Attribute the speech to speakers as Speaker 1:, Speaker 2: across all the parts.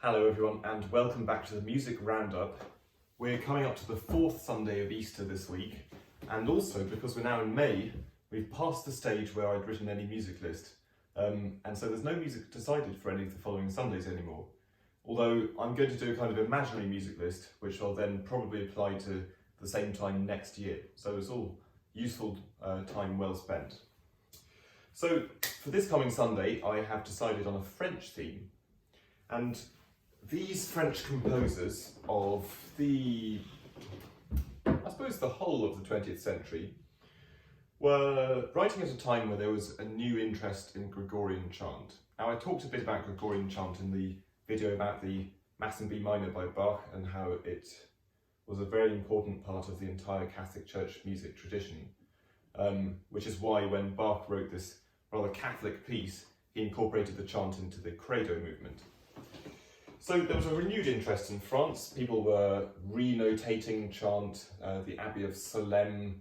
Speaker 1: Hello everyone and welcome back to the Music Roundup. We're coming up to the fourth Sunday of Easter this week, and also because we're now in May, we've passed the stage where I'd written any music list, and so there's no music decided for any of the following Sundays anymore. Although I'm going to do a kind of imaginary music list which I'll then probably apply to the same time next year, so it's all useful time well spent. So for this coming Sunday I have decided on a French theme, and these French composers of the whole of the 20th century were writing at a time where there was a new interest in Gregorian chant. Now I talked a bit about Gregorian chant in the video about the Mass in B minor by Bach and how it was a very important part of the entire Catholic Church music tradition, which is why when Bach wrote this rather Catholic piece, he incorporated the chant into the Credo movement. So there was a renewed interest in France. People were renotating chant. The Abbey of Solesmes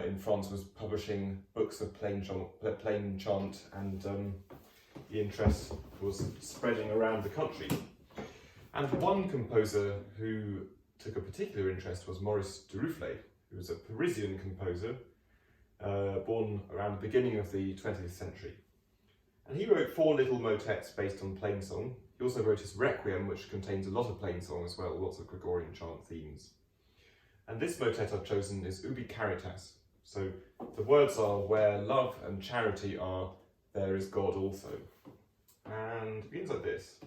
Speaker 1: in France was publishing books of plain chant, and the interest was spreading around the country. And one composer who took a particular interest was Maurice de Rufflet, who was a Parisian composer born around the beginning of the 20th century. And he wrote 4 little motets based on plainsong. He also wrote his Requiem, which contains a lot of plainsong as well, lots of Gregorian chant themes. And this motet I've chosen is Ubi Caritas. So the words are, where love and charity are, there is God also. And it begins like this.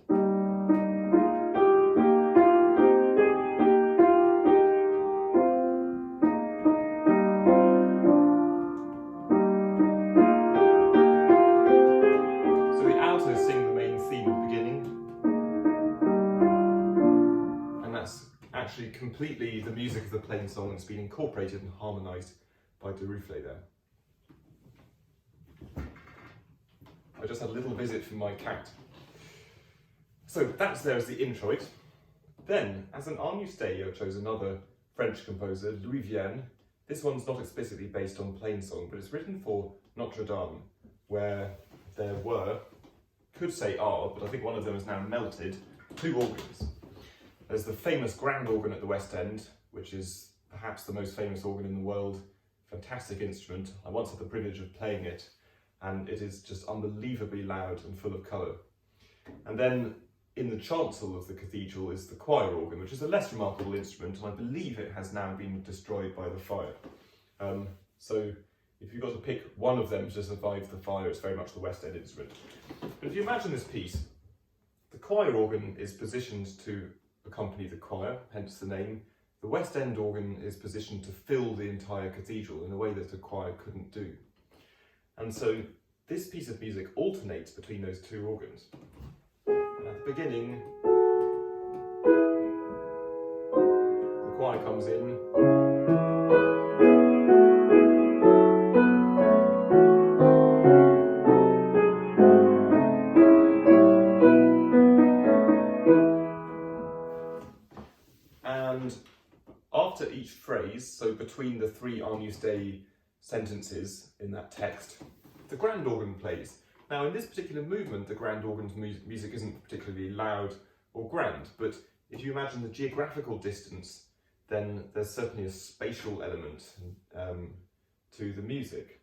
Speaker 1: Actually completely the music of the plain song that's been incorporated and harmonised by de Rufflet there. I just had a little visit from my cat. So that's there as the introit. Then, as an Agnus Dei, I chose another French composer, Louis Vienne. This one's not explicitly based on plain song, but it's written for Notre Dame, where there were, could say are, but I think one of them is now melted, 2 organs. There's the famous grand organ at the West End, which is perhaps the most famous organ in the world. Fantastic instrument. I once had the privilege of playing it, and it is just unbelievably loud and full of colour. And then in the chancel of the cathedral is the choir organ, which is a less remarkable instrument, and I believe it has now been destroyed by the fire. So if you've got to pick one of them to survive the fire, it's very much the West End instrument. But if you imagine this piece, the choir organ is positioned to accompany the choir, hence the name. The West End organ is positioned to fill the entire cathedral in a way that a choir couldn't do. And so this piece of music alternates between those 2 organs. And at the beginning, the choir comes in, and after each phrase, so between the 3 Agnus Dei sentences in that text, the grand organ plays. Now in this particular movement, the grand organ's music isn't particularly loud or grand, but if you imagine the geographical distance, then there's certainly a spatial element to the music.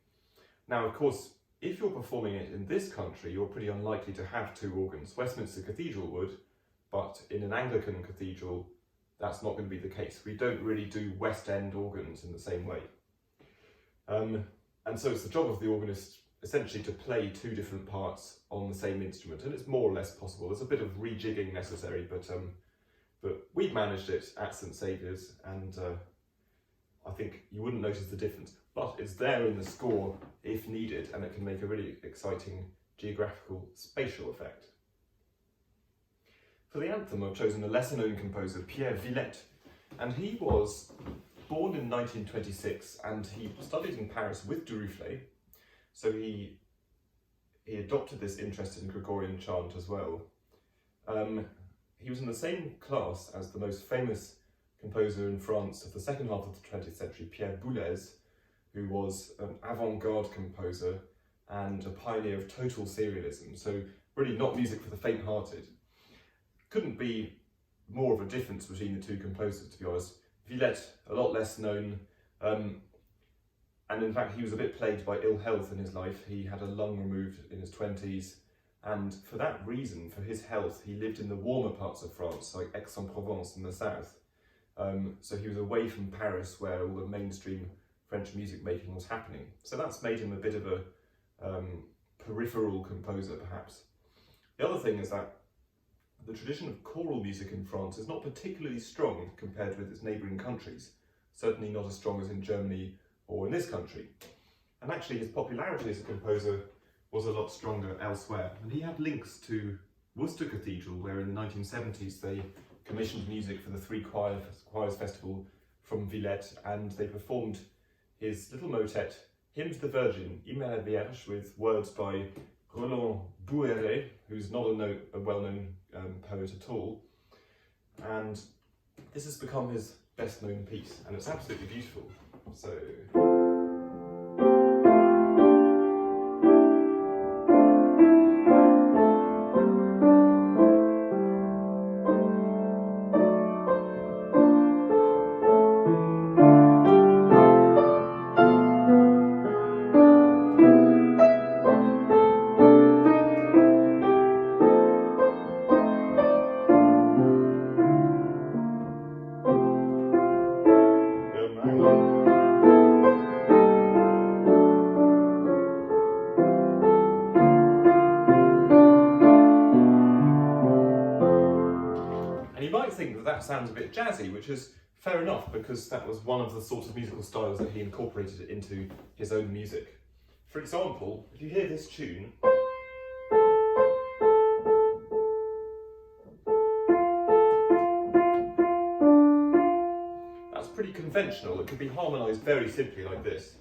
Speaker 1: Now of course, if you're performing it in this country, you're pretty unlikely to have 2 organs. Westminster Cathedral would, but in an Anglican cathedral, that's not going to be the case. We don't really do West End organs in the same way. And so it's the job of the organist essentially to play 2 different parts on the same instrument, and it's more or less possible. There's a bit of rejigging necessary, but we've managed it at St Saviour's, and I think you wouldn't notice the difference. But it's there in the score if needed, and it can make a really exciting geographical spatial effect. For the anthem, I've chosen a lesser-known composer, Pierre Villette, and he was born in 1926, and he studied in Paris with de Rufflet, so he adopted this interest in Gregorian chant as well. He was in the same class as the most famous composer in France of the second half of the 20th century, Pierre Boulez, who was an avant-garde composer and a pioneer of total serialism, so really not music for the faint-hearted. couldn't be more of a difference between the two composers, to be honest. Villette, a lot less known, and in fact he was a bit plagued by ill health in his life. He had a lung removed in his 20s, and for that reason, for his health, he lived in the warmer parts of France, like Aix-en-Provence in the south. So he was away from Paris, where all the mainstream French music making was happening. So that's made him a bit of a peripheral composer, perhaps. The other thing is that the tradition of choral music in France is not particularly strong compared with its neighbouring countries, certainly not as strong as in Germany or in this country. And actually his popularity as a composer was a lot stronger elsewhere. And he had links to Worcester Cathedral, where in the 1970s they commissioned music for the Three Choirs Festival from Villette, and they performed his little motet, Hymn to the Virgin, Hymne à la Vierge, with words by Roland Bouéret, who's not a well-known poet at all. And this has become his best-known piece, and it's absolutely beautiful. So. That sounds a bit jazzy, which is fair enough, because that was one of the sorts of musical styles that he incorporated into his own music. For example, if you hear this tune, that's pretty conventional. It could be harmonised very simply like this.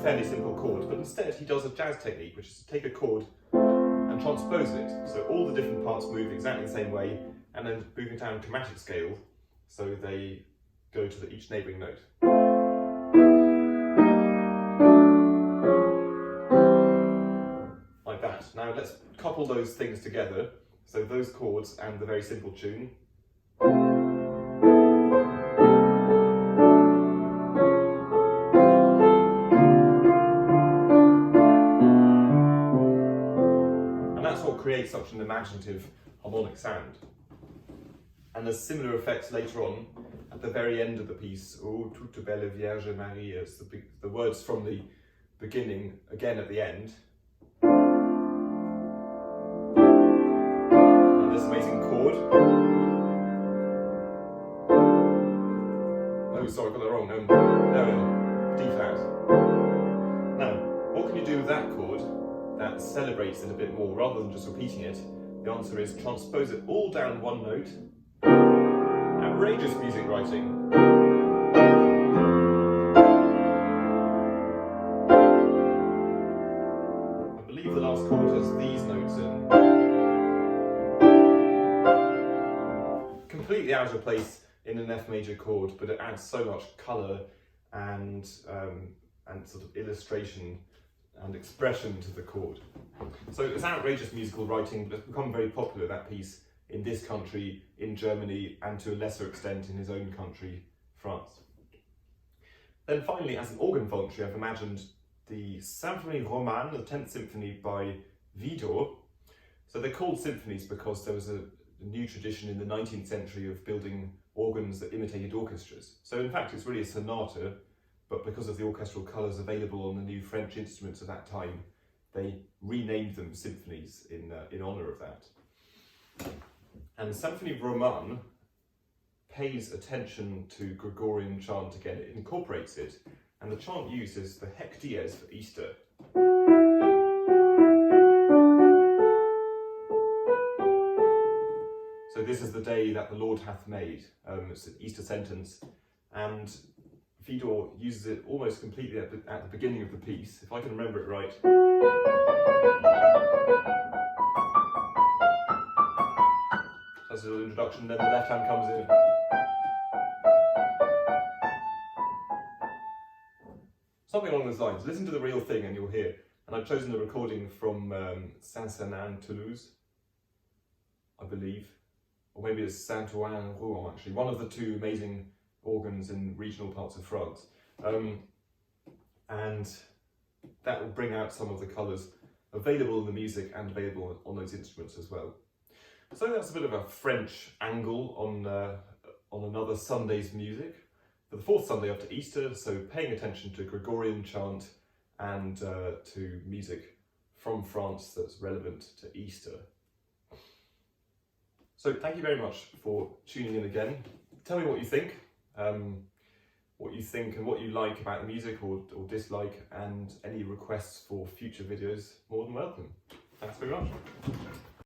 Speaker 1: Fairly simple chords, but instead he does a jazz technique, which is to take a chord and transpose it. So all the different parts move exactly the same way, and then moving down chromatic scale, so they go to each neighbouring note. Like that. Now let's couple those things together. So those chords and the very simple tune. Creates such an imaginative harmonic sound. And there's similar effects later on at the very end of the piece. Oh, toute belle Vierge Marie, is the words from the beginning again at the end. And this amazing chord. Oh, sorry, I got that wrong. No, D flat. Now, what can you do with that chord that celebrates it a bit more, rather than just repeating it? The answer is transpose it all down one note. Outrageous music writing. I believe the last chord has these notes in. Completely out of place in an F major chord, but it adds so much colour and sort of illustration and expression to the chord. So it's outrageous musical writing, but it's become very popular, that piece, in this country, in Germany, and to a lesser extent in his own country, France. Then finally, as an organ voluntary, I've imagined the Symphonie Romane, the 10th Symphony by Widor. So they're called symphonies because there was a new tradition in the 19th century of building organs that imitated orchestras. So in fact, it's really a sonata, but because of the orchestral colours available on the new French instruments of that time, they renamed them symphonies in honour of that. And Symphonie Romane pays attention to Gregorian chant again. It incorporates it, and the chant used is the Hec Dies for Easter. So this is the day that the Lord hath made. It's an Easter sentence, and Widor uses it almost completely at the beginning of the piece, if I can remember it right. That's an introduction, then the left hand comes in. Something along those lines. Listen to the real thing and you'll hear. And I've chosen a recording from Saint Saviour, Toulouse, I believe. Or maybe it's Saint Ouen, Rouen actually. One of the two amazing organs in regional parts of France. And that will bring out some of the colours available in the music and available on those instruments as well. So that's a bit of a French angle on another Sunday's music. For the fourth Sunday after Easter, so paying attention to Gregorian chant and to music from France that's relevant to Easter. So thank you very much for tuning in again. Tell me what you think and what you like about the music or dislike, and any requests for future videos, more than welcome. Thanks very much.